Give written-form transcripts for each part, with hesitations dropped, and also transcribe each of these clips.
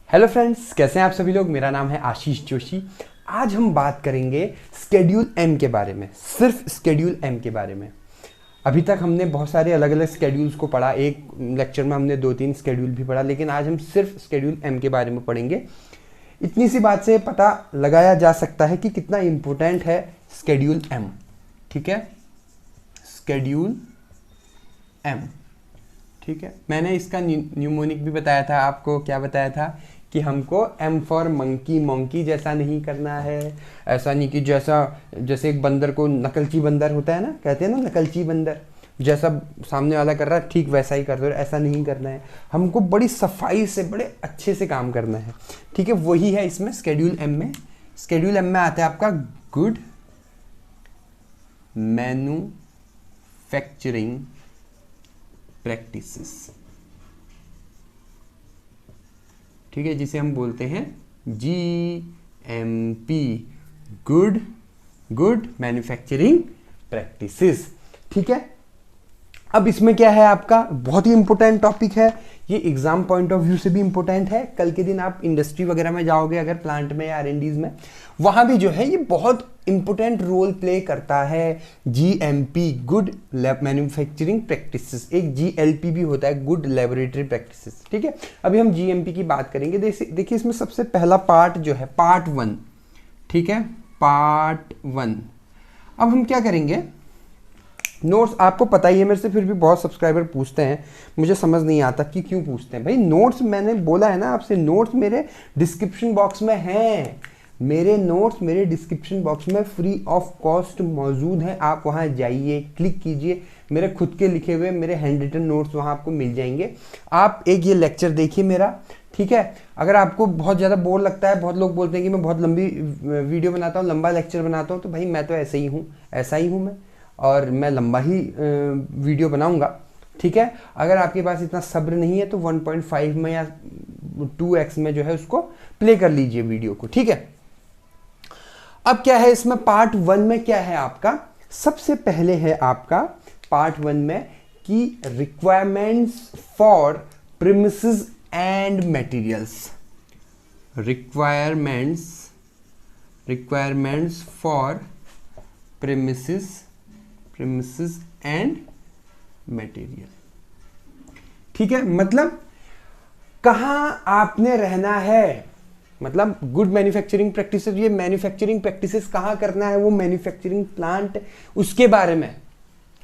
Hello friends, कैसे हैं आप सभी लोग। मेरा नाम है आशीष जोशी। आज हम बात करेंगे स्केड्यूल एम के बारे में, सिर्फ स्केड्यूल एम के बारे में। अभी तक हमने बहुत सारे अलग अलग स्केड्यूल्स को पढ़ा, एक लेक्चर में हमने 2-3 स्केड्यूल भी पढ़ा, लेकिन आज हम सिर्फ स्केड्यूल एम के बारे में पढ़ेंगे। इतनी सी बात से पता लगाया जा सकता है कि कितना इम्पोर्टेंट है स्केड्यूल एम। ठीक है, स्केड्यूल एम। ठीक है, मैंने इसका न्यूमोनिक भी बताया था आपको। क्या बताया था कि हमको एम फॉर मंकी, मंकी जैसा नहीं करना है। ऐसा नहीं कि जैसे एक बंदर को नकलची बंदर होता है ना, कहते हैं ना नकलची बंदर, जैसा सामने वाला कर रहा है ठीक वैसा ही कर दो। ऐसा नहीं करना है, हमको बड़ी सफाई से बड़े अच्छे से काम करना है। ठीक है, वही है इसमें स्केड्यूल एम में। स्केड्यूल एम में आता है आपका गुड मैन्युफैक्चरिंग प्रैक्टिसेस। ठीक है, जिसे हम बोलते हैं GMP, गुड मैन्युफैक्चरिंग प्रैक्टिसेस। ठीक है, अब इसमें क्या है आपका, बहुत ही इंपॉर्टेंट टॉपिक है ये, एग्जाम पॉइंट ऑफ व्यू से भी इंपॉर्टेंट है। कल के दिन आप इंडस्ट्री वगैरह में जाओगे, अगर प्लांट में या R&Ds में, वहां भी जो है ये बहुत इंपॉर्टेंट रोल प्ले करता है। GMP, good manufacturing practices. एक GLP भी होता है, गुड लैबोरेटरी प्रैक्टिसेस। ठीक है, अभी हम GMP की बात करेंगे। देखिए इसमें सबसे पहला पार्ट जो है पार्ट 1। ठीक है, पार्ट 1। अब हम क्या करेंगे, नोट्स आपको पता ही है मेरे से, फिर भी बहुत सब्सक्राइबर पूछते हैं, मुझे समझ नहीं आता कि क्यों पूछते हैं। भाई नोट्स मैंने बोला है ना आपसे, नोट्स मेरे डिस्क्रिप्शन बॉक्स में हैं। मेरे नोट्स मेरे डिस्क्रिप्शन बॉक्स में फ्री ऑफ कॉस्ट मौजूद हैं। आप वहाँ जाइए, क्लिक कीजिए, मेरे खुद के लिखे हुए मेरे हैंड रिटन नोट्स वहाँ आपको मिल जाएंगे। आप एक ये लेक्चर देखिए मेरा। ठीक है, अगर आपको बहुत ज़्यादा बोर लगता है, बहुत लोग बोलते हैं कि मैं बहुत लंबी वीडियो बनाता हूँ, लंबा लेक्चर बनाता हूँ, तो भाई मैं तो ऐसे ही हूँ, ऐसा ही हूँ मैं, और मैं लंबा ही वीडियो बनाऊंगा। ठीक है, अगर आपके पास इतना सब्र नहीं है तो 1.5 में या 2x में जो है उसको प्ले कर लीजिए वीडियो को। ठीक है, अब क्या है इसमें पार्ट 1 में क्या है आपका, सबसे पहले है आपका पार्ट 1 में कि requirements for premises and materials. Requirements for premises and material. ठीक है, मतलब कहां आपने रहना है, मतलब गुड मैन्युफैक्चरिंग प्रैक्टिसेस, ये मैन्युफैक्चरिंग प्रैक्टिसेस कहां करना है, वो मैन्युफैक्चरिंग प्लांट, उसके बारे में।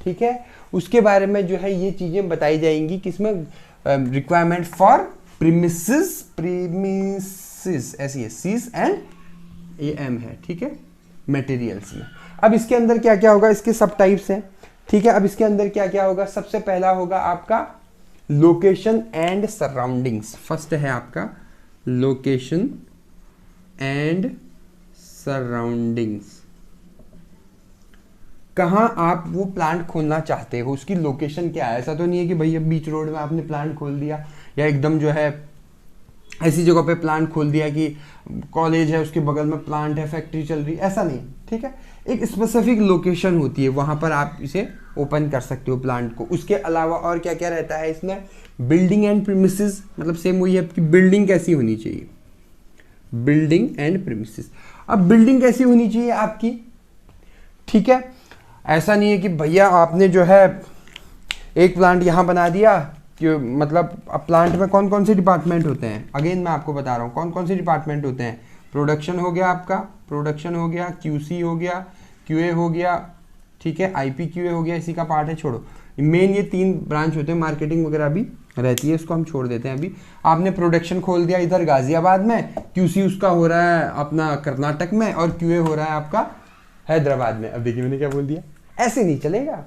ठीक है, उसके बारे में जो है ये चीजें बताई जाएंगी किसमें, रिक्वायरमेंट फॉर प्रीमिसेस ऐसी है, सीज एंड ये एम है। ठीक है, मटेरियल्स में। अब इसके अंदर क्या क्या होगा, इसके सब टाइप्स हैं। ठीक है, अब इसके अंदर क्या क्या होगा, सबसे पहला होगा आपका लोकेशन एंड सराउंडिंग्स। फर्स्ट है आपका लोकेशन एंड सराउंडिंग्स। कहाँ आप वो प्लांट खोलना चाहते हो, उसकी लोकेशन क्या है। ऐसा तो नहीं है कि भैया बीच रोड में आपने प्लांट खोल दिया, या एकदम जो है ऐसी जगह पे प्लांट खोल दिया कि कॉलेज है उसके बगल में प्लांट है, फैक्ट्री चल रही है, ऐसा नहीं। ठीक है, एक स्पेसिफिक लोकेशन होती है, वहां पर आप इसे ओपन कर सकते हो प्लांट को। उसके अलावा और क्या क्या रहता है इसमें, बिल्डिंग एंड प्रीमिसेस, मतलब सेम वही है कि बिल्डिंग कैसी होनी चाहिए, बिल्डिंग एंड प्रीमिसेस। अब बिल्डिंग कैसी होनी चाहिए आपकी। ठीक है, ऐसा नहीं है कि भैया आपने जो है एक प्लांट यहाँ बना दिया कि मतलब अब प्लांट में कौन कौन से डिपार्टमेंट होते हैं, अगेन मैं आपको बता रहा हूँ कौन कौन से डिपार्टमेंट होते हैं। प्रोडक्शन हो गया आपका, प्रोडक्शन हो गया, QC हो गया, QA हो गया, ठीक है, IPQA हो गया, इसी का पार्ट है, छोड़ो। मेन ये 3 ब्रांच होते हैं, मार्केटिंग वगैरह भी रहती है, इसको हम छोड़ देते हैं अभी। आपने प्रोडक्शन खोल दिया इधर गाजियाबाद में, QC उसका हो रहा है अपना कर्नाटक में, और QA हो रहा है आपका हैदराबाद में। अब देखिए मैंने क्या बोल दिया, ऐसे नहीं चलेगा,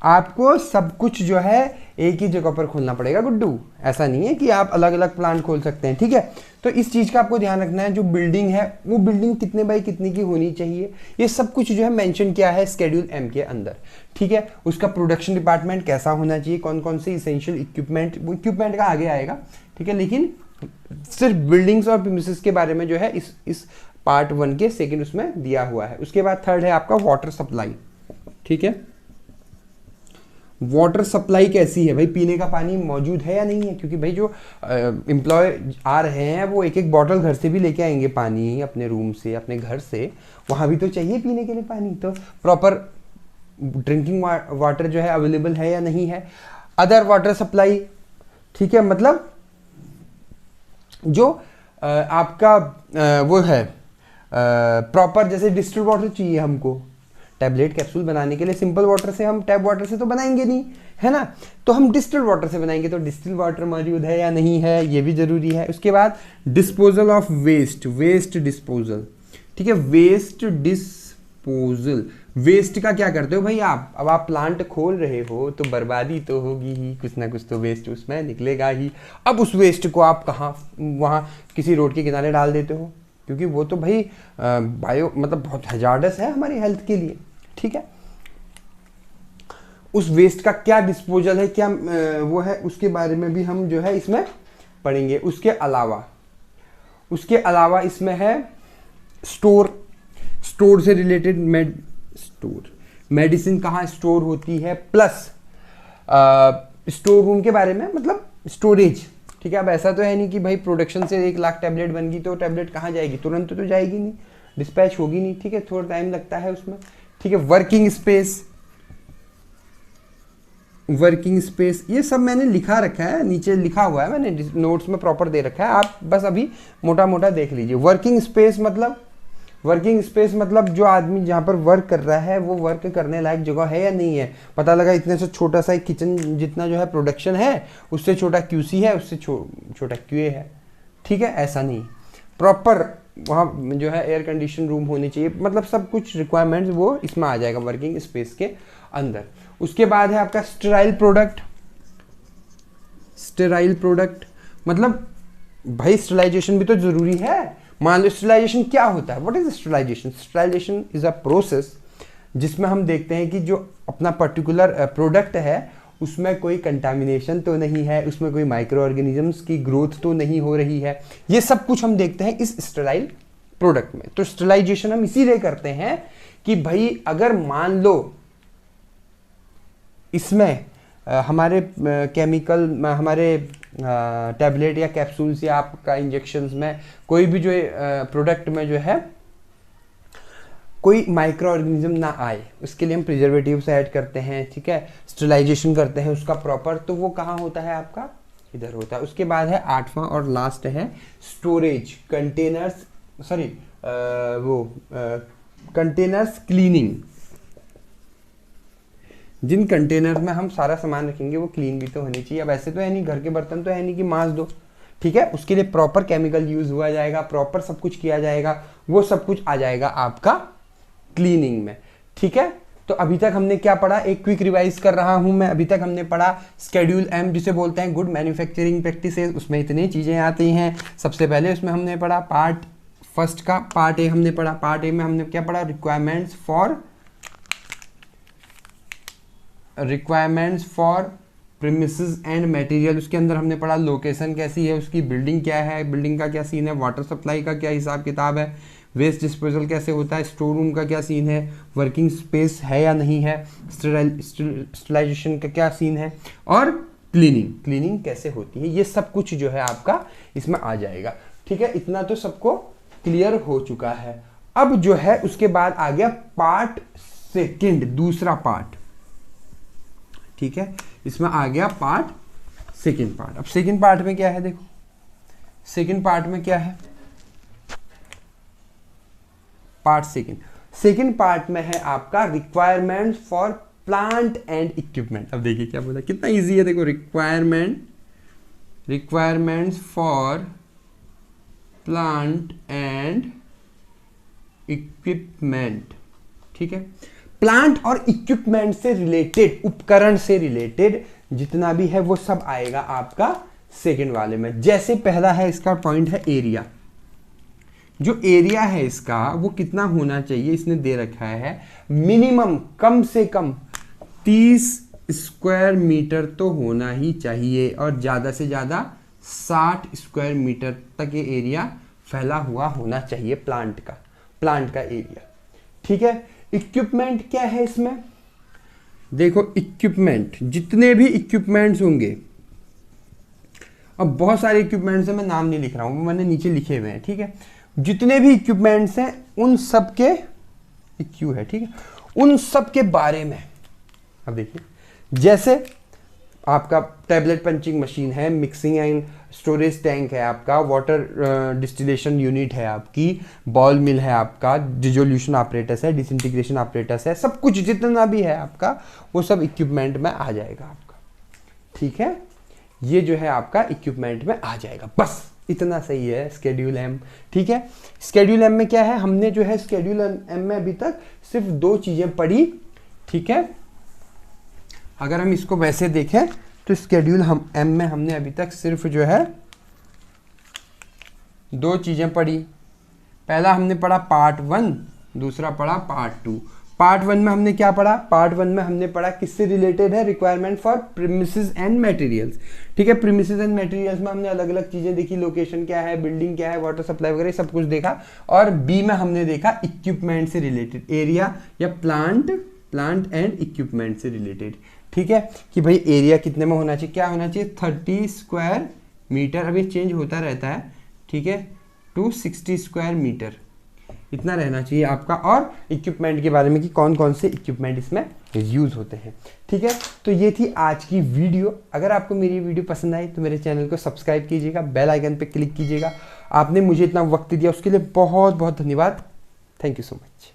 आपको सब कुछ जो है एक ही जगह पर खोलना पड़ेगा गुड्डू। ऐसा नहीं है कि आप अलग अलग प्लांट खोल सकते हैं। ठीक है, तो इस चीज का आपको ध्यान रखना है, जो बिल्डिंग है वो बिल्डिंग कितने बाई कितने की होनी चाहिए, ये सब कुछ जो है मेंशन किया है स्केड्यूल एम के अंदर। ठीक है, उसका प्रोडक्शन डिपार्टमेंट कैसा होना चाहिए, कौन कौन से इसेंशियल इक्विपमेंट, वो इक्विपमेंट का आगे आएगा। ठीक है, लेकिन सिर्फ बिल्डिंग्स और प्रीमिसेस के बारे में जो है इस पार्ट 1 के सेकेंड उसमें दिया हुआ है। उसके बाद थर्ड है आपका वाटर सप्लाई। ठीक है, वाटर सप्लाई कैसी है भाई, पीने का पानी मौजूद है या नहीं है, क्योंकि भाई जो एम्प्लॉय आ रहे हैं वो एक एक बॉटल घर से भी लेके आएंगे पानी, अपने रूम से, अपने घर से, वहाँ भी तो चाहिए पीने के लिए पानी, तो प्रॉपर ड्रिंकिंग वाटर जो है अवेलेबल है या नहीं है। अदर वाटर सप्लाई, ठीक है, मतलब जो आपका वो है प्रॉपर, जैसे डिस्टिल्ड वाटर चाहिए हमको टैबलेट कैप्सूल बनाने के लिए, सिंपल वाटर से, हम टैप वाटर से तो बनाएंगे नहीं, है ना, तो हम डिस्टिल्ड वाटर से बनाएंगे, तो डिस्टिल्ड वाटर मौजूद है या नहीं है ये भी जरूरी है। उसके बाद disposal of waste, waste disposal, ठीक है, वेस्ट डिस्पोजल, वेस्ट का क्या करते हो भाई आप, अब आप प्लांट खोल रहे हो तो बर्बादी तो होगी ही, कुछ ना कुछ तो वेस्ट उसमें निकलेगा ही। अब उस वेस्ट को आप कहाँ, वहाँ किसी रोड के किनारे डाल देते हो, क्योंकि वो तो भाई बायो मतलब बहुत हैजार्डस है हमारी हेल्थ के लिए, ठीक है। उस वेस्ट का क्या डिस्पोजल है, क्या वो है, उसके बारे में भी हम जो है इसमें पढ़ेंगे। उसके अलावा इसमें है स्टोर से रिलेटेड मेडिसिन कहाँ स्टोर होती है, प्लस स्टोर रूम के बारे में, मतलब स्टोरेज, ठीक है। अब ऐसा तो है नहीं कि भाई प्रोडक्शन से 1 लाख टैबलेट बन गई तो टैबलेट कहाँ जाएगी, तुरंत तो जाएगी नहीं, डिस्पैच होगी नहीं, ठीक है, थोड़ा टाइम लगता है उसमें, ठीक है। वर्किंग स्पेस ये सब मैंने लिखा रखा है, नीचे लिखा हुआ है मैंने, नोट्स में प्रॉपर दे रखा है, आप बस अभी मोटा मोटा देख लीजिए। वर्किंग स्पेस मतलब जो आदमी जहाँ पर वर्क कर रहा है वो वर्क करने लायक जगह है या नहीं है। पता लगा इतने से छोटा सा एक किचन जितना जो है प्रोडक्शन है, उससे छोटा क्यूसी है, उससे छोटा क्यूए है, ठीक है, ऐसा नहीं, प्रॉपर वहाँ जो है एयर कंडीशन रूम होनी चाहिए, मतलब सब कुछ रिक्वायरमेंट्स वो इसमें आ जाएगा वर्किंग स्पेस के अंदर। उसके बाद है आपका स्टेराइल प्रोडक्ट, मतलब भाई स्टेरिलाइजेशन भी तो जरूरी है। मान लो स्टेरिलाइजेशन क्या होता है, what is sterilization? Sterilization is a process जिसमें हम देखते हैं कि जो अपना पर्टिकुलर प्रोडक्ट है उसमें कोई कंटामिनेशन तो नहीं है, उसमें कोई माइक्रो ऑर्गेनिजम्स की ग्रोथ तो नहीं हो रही है, ये सब कुछ हम देखते हैं इस स्टेराइल प्रोडक्ट में। तो स्टेरिलाइजेशन हम इसीलिए करते हैं कि भाई अगर मान लो इसमें हमारे केमिकल, हमारे टैबलेट या कैप्सूल्स या आपका इंजेक्शंस में कोई भी जो प्रोडक्ट में जो है कोई माइक्रो ऑर्गेनिज्म ना आए, उसके लिए हम प्रिजर्वेटिव्स ऐड करते हैं, ठीक है, स्टेरिलाइजेशन करते हैं उसका प्रॉपर, तो वो कहाँ होता है आपका, इधर होता है। उसके बाद है 8वां और लास्ट है स्टोरेज, कंटेनर्स क्लीनिंग। जिन कंटेनर में हम सारा सामान रखेंगे वो क्लीन भी तो होने चाहिए। अब ऐसे तो है नहीं, घर के बर्तन तो है नहीं कि मांज दो, ठीक है, उसके लिए प्रॉपर केमिकल यूज हुआ जाएगा, प्रॉपर सब कुछ किया जाएगा, वो सब कुछ आ जाएगा आपका क्लीनिंग में, ठीक है। तो अभी तक हमने क्या पढ़ा, एक क्विक रिवाइज कर रहा हूं मैं। अभी तक हमने पढ़ा स्केड्यूल एम, जिसे बोलते हैं गुड मैन्युफैक्चरिंग प्रैक्टिसेस। उसमें इतनी चीजें आती हैं। सबसे पहले उसमें हमने पढ़ा पार्ट फर्स्ट का पार्ट ए हमने पढ़ा। पार्ट ए में हमने क्या पढ़ा, requirements for premises and material. उसके अंदर हमने पढ़ा लोकेशन कैसी है उसकी, बिल्डिंग क्या है, बिल्डिंग का क्या सीन है, वाटर सप्लाई का क्या हिसाब किताब है, वेस्ट डिस्पोजल कैसे होता है, स्टोर रूम का क्या सीन है, वर्किंग स्पेस है या नहीं है, स्टेरिलाइजेशन का क्या सीन है, और क्लीनिंग कैसे होती है। ये सब कुछ जो है आपका इसमें आ जाएगा, ठीक है। इतना तो सबको क्लियर हो चुका है। अब जो है उसके बाद आ गया पार्ट सेकंड, दूसरा पार्ट, ठीक है। इसमें आ गया सेकंड पार्ट। अब सेकंड पार्ट में क्या है, देखो सेकंड पार्ट में क्या है, सेकंड पार्ट में है आपका requirement for plant and equipment. अब देखिए क्या बोला, कितना इजी है, देखो requirements for plant and equipment, ठीक है। प्लांट और इक्विपमेंट से रिलेटेड, उपकरण से रिलेटेड जितना भी है वो सब आएगा आपका सेकंड वाले में। जैसे पहला है इसका पॉइंट है एरिया। जो एरिया है इसका वो कितना होना चाहिए, इसने दे रखा है मिनिमम, कम से कम 30 स्क्वायर मीटर तो होना ही चाहिए, और ज्यादा से ज्यादा 60 स्क्वायर मीटर तक ये एरिया फैला हुआ होना चाहिए प्लांट का एरिया, ठीक है। इक्विपमेंट क्या है इसमें, देखो इक्विपमेंट, जितने भी इक्विपमेंट्स होंगे, अब बहुत सारे इक्विपमेंट्स हैं, मैं नाम नहीं लिख रहा हूँ, मैंने नीचे लिखे हुए हैं, ठीक है। जितने भी इक्विपमेंट्स हैं उन सब के इक्यू है, ठीक है, उन सब के बारे में। अब देखिए जैसे आपका टैबलेट पंचिंग मशीन है, मिक्सिंग एंड स्टोरेज टैंक है आपका, वाटर डिस्टिलेशन यूनिट है आपकी, बॉल मिल है आपका, डिजोल्यूशन ऑपरेटस है, डिसइंटीग्रेशन ऑपरेटस है, सब कुछ जितना भी है आपका वो सब इक्विपमेंट में आ जाएगा आपका, ठीक है। ये जो है आपका इक्विपमेंट में आ जाएगा, बस इतना सही है स्केड्यूल एम, ठीक है। स्केड्यूल एम में क्या है, हमने जो है स्केड्यूल एम में अभी तक सिर्फ 2 चीजें पढ़ी, ठीक है। अगर हम इसको वैसे देखें तो स्केड्यूल हम एम में हमने अभी तक सिर्फ जो है 2 चीजें पढ़ी। पहला हमने पढ़ा पार्ट 1, दूसरा पढ़ा पार्ट 2। पार्ट 1 में हमने क्या पढ़ा, पार्ट 1 में हमने पढ़ा किससे रिलेटेड है, requirement for premises and materials, ठीक है। प्रीमिसेस एंड मटेरियल्स में हमने अलग अलग चीजें देखी, लोकेशन क्या है, बिल्डिंग क्या है, वाटर सप्लाई वगैरह सब कुछ देखा। और बी में हमने देखा इक्विपमेंट से रिलेटेड, एरिया या प्लांट एंड इक्विपमेंट से रिलेटेड, ठीक है, कि भाई एरिया कितने में होना चाहिए, क्या होना चाहिए, 30 स्क्वायर मीटर, अब ये चेंज होता रहता है, ठीक है, टू 60 स्क्वायर मीटर, इतना रहना चाहिए आपका। और इक्विपमेंट के बारे में कि कौन कौन से इक्विपमेंट इसमें यूज होते हैं, ठीक है। तो ये थी आज की वीडियो। अगर आपको मेरी वीडियो पसंद आई तो मेरे चैनल को सब्सक्राइब कीजिएगा, बेल आइकन पे क्लिक कीजिएगा। आपने मुझे इतना वक्त दिया उसके लिए बहुत बहुत धन्यवाद। Thank you so much.